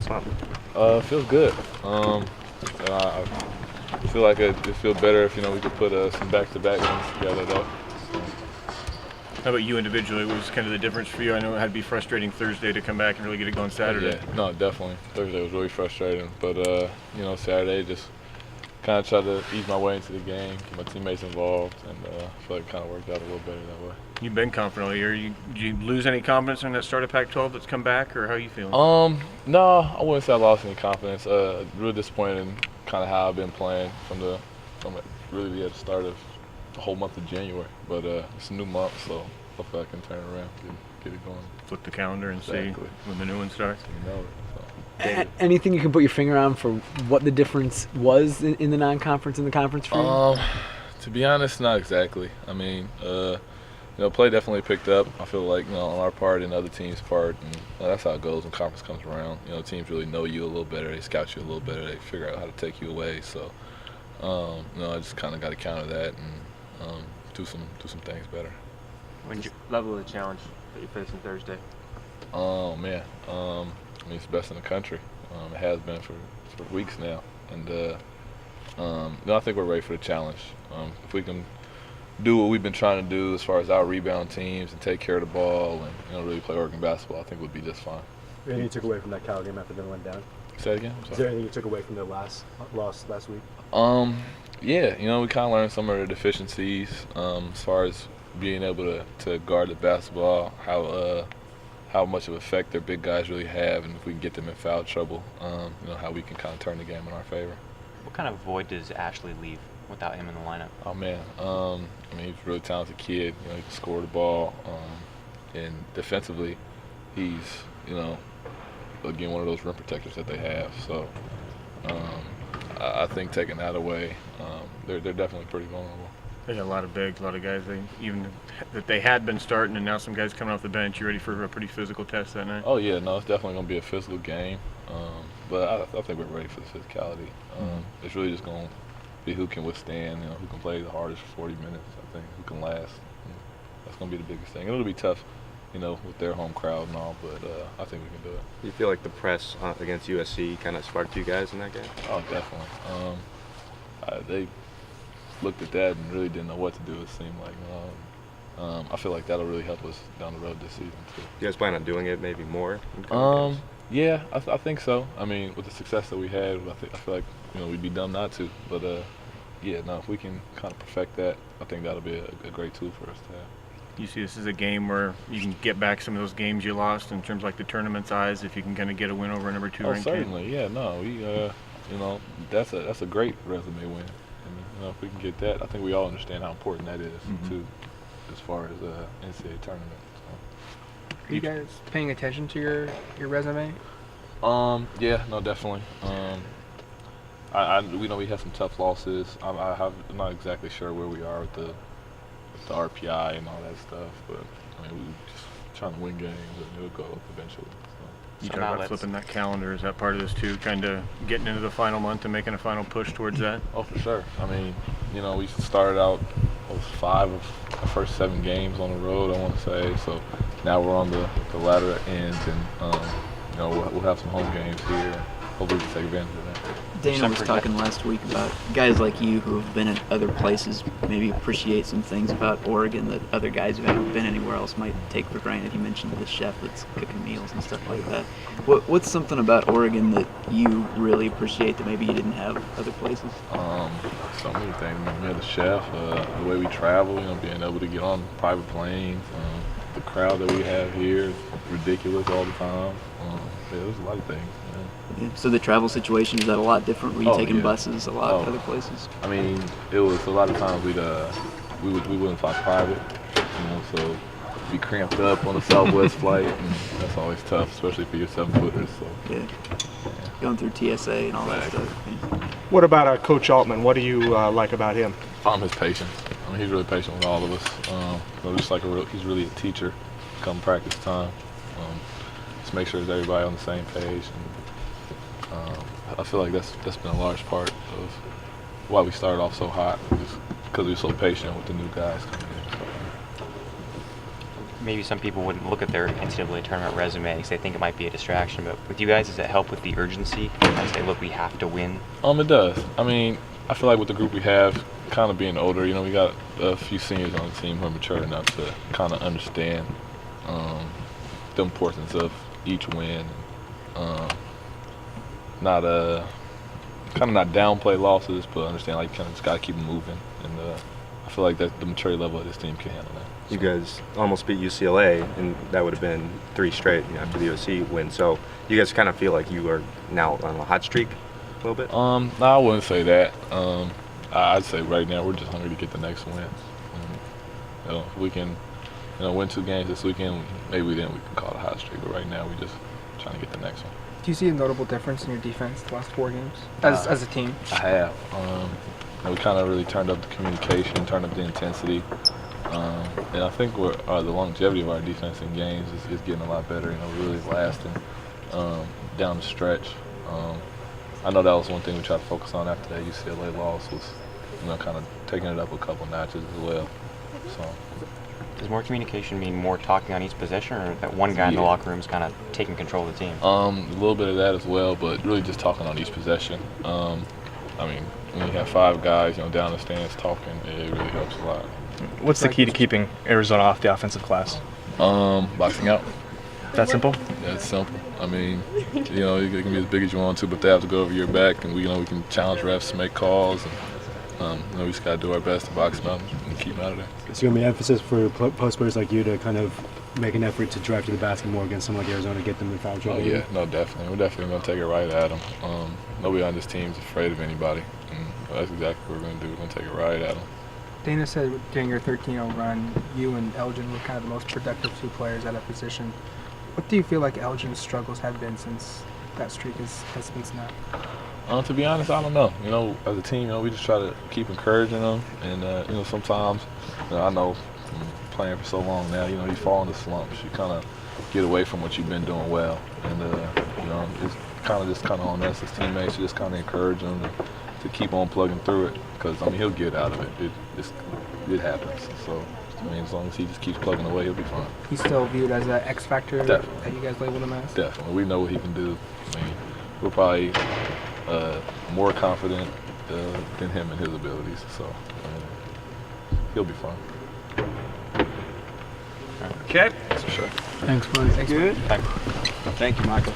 month? Feels good. I feel like it feel better if we could put some back-to-back ones together though. How about you individually? What was kind of the difference for you? I know it had to be frustrating Thursday to come back and really get it going Saturday. Yeah, no, definitely. Thursday was really frustrating, but Saturday just kind of tried to ease my way into the game, get my teammates involved, and I feel like it kind of worked out a little better that way. You've been confident all year. Did you lose any confidence in that start of Pac-12 that's come back, or how are you feeling? No, I wouldn't say I lost any confidence. Really disappointed in kind of how I've been playing from really at the start of the whole month of January. But it's a new month, so hopefully I can turn it around, get it going. Flip the calendar and see when the new one starts. You know it. So. Anything you can put your finger on for what the difference was in the non-conference and the conference for you? To be honest, not exactly. I mean, play definitely picked up. I feel like on our part and other teams' part, and that's how it goes when conference comes around. Teams really know you a little better. They scout you a little better. They figure out how to take you away. So, I just kind of got to counter that and do some things better. What's your level of the challenge that you're facing Thursday? Oh man, it's the best in the country. It has been for weeks now, and I think we're ready for the challenge. If we can do what we've been trying to do as far as out rebound teams and take care of the ball and really play Oregon basketball, I think we'll be just fine. Anything you took away from that Cal game after they went down? Say it again? Is there anything you took away from their loss last week? Yeah, we kind of learned some of their deficiencies as far as being able to guard the basketball, how much of effect their big guys really have, and if we can get them in foul trouble, how we can kind of turn the game in our favor. What kind of void does Ashley leave without him in the lineup? Oh man, he's a really talented kid. He can score the ball, and defensively, he's again one of those rim protectors that they have. So I think taking that away, they're definitely pretty vulnerable. They got a lot of bigs, a lot of guys. They had been starting, and now some guys coming off the bench. You ready for a pretty physical test that night? Oh yeah, no, it's definitely going to be a physical game. But I think we're ready for the physicality. It's really just going to be who can withstand, who can play the hardest for 40 minutes. I think who can last. That's going to be the biggest thing. And it'll be tough, with their home crowd and all. But I think we can do it. You feel like the press against USC kind of sparked you guys in that game? Oh, definitely. They looked at that and really didn't know what to do. It seemed like. I feel like that'll really help us down the road this season too. You guys plan on doing it maybe more? Yeah, I think so. I mean, with the success that we had, I feel like we'd be dumb not to. But if we can kind of perfect that, I think that'll be a great tool for us to have. You see this as a game where you can get back some of those games you lost in terms of like the tournament size, if you can kind of get a win over a number 2 ranked team? Certainly. Yeah, no, that's a great resume win. And, if we can get that, I think we all understand how important that is too, as far as NCAA tournament. So. Are you guys paying attention to your resume? Yeah, no, definitely. We know we had some tough losses. I'm not exactly sure where we are with the RPI and all that stuff, but we just trying to win games and it'll go eventually. So. You talk about flipping that calendar. Is that part of this too? Kind of getting into the final month and making a final push towards that? Oh, for sure. I mean, we started out 5 of our first 7 games on the road, I want to say. So now we're on the latter end, and we'll have some home games here. Hopefully, we can take advantage of that. Dana was talking last week about guys like you who have been at other places maybe appreciate some things about Oregon that other guys who haven't been anywhere else might take for granted. He mentioned the chef that's cooking meals and stuff like that. What's something about Oregon that you really appreciate that maybe you didn't have other places? So many things. The chef, the way we travel, being able to get on private planes, the crowd that we have here is ridiculous all the time. There's a lot of things. Yeah. So the travel situation, is that a lot different? Were you taking buses a lot other places? I mean, it was a lot of times we wouldn't fly private, so be cramped up on a Southwest flight, and that's always tough, especially for your 7-footers. So yeah, going through TSA and all that stuff. Yeah. What about Coach Altman? What do you like about him? His patience. I mean, he's really patient with all of us. Just like he's really a teacher. Come practice time, just make sure that everybody on the same page. And, I feel like that's been a large part of why we started off so hot, because we were so patient with the new guys coming in. So. maybe some people wouldn't look at their NCAA tournament resume because they think it might be a distraction. But with you guys, does it help with the urgency? I say, look, we have to win. It does. I mean, I feel like with the group we have, kind of being older, we got a few seniors on the team who are mature enough to kind of understand the importance of each win. Not downplay losses, but understand like kind of just gotta keep them moving. And I feel like that the maturity level of this team can handle that. You guys almost beat UCLA, and that would have been 3 straight after the USC win. So you guys kind of feel like you are now on a hot streak a little bit? No, I wouldn't say that. I'd say right now we're just hungry to get the next win. If we can, win 2 games this weekend, maybe then we can call it a hot streak. But right now we're just trying to get the next one. Do you see a notable difference in your defense the last 4 games as a team? I have. We kind of really turned up the communication, turned up the intensity. And I think the longevity of our defense in games is getting a lot better. Really lasting down the stretch. I know that was one thing we tried to focus on after that UCLA loss was, kind of taking it up a couple notches as well. So. Does more communication mean more talking on each possession, or that one guy in the locker room is kind of taking control of the team? A little bit of that as well, but really just talking on each possession. When you have 5 guys, down the stands talking, it really helps a lot. What's the key to keeping Arizona off the offensive glass? Boxing out. That simple? Yeah, it's simple. You can be as big as you want to, but they have to go over your back, and we can challenge refs to make calls. And, we just got to do our best to box them out and keep them out of there. Is there going to be emphasis for post players like you to kind of make an effort to drive to the basket more against someone like Arizona, get them in foul trouble? Oh, yeah. No, definitely. We're definitely going to take it right at them. Nobody on this team is afraid of anybody. And that's exactly what we're going to do. We're going to take it right at them. Dana said during your 13-0 run, you and Elgin were kind of the most productive 2 players at a position. What do you feel like Elgin's struggles have been since that streak has been snapped? To be honest, I don't know. As a team, we just try to keep encouraging them. And, sometimes, I know from playing for so long now, you fall into slumps. You kind of get away from what you've been doing well. And, it's kind of on us as teammates to just kind of encourage him to keep on plugging through it. Because, he'll get out of it. It happens. So, as long as he just keeps plugging away, he'll be fine. He's still viewed as an X factor that you guys labeled him as? Definitely. We know what he can do. We're probably more confident than him in his abilities. So, he'll be fine. Okay. For sure. Thanks, buddy. Thanks, man. Thank you, Michael.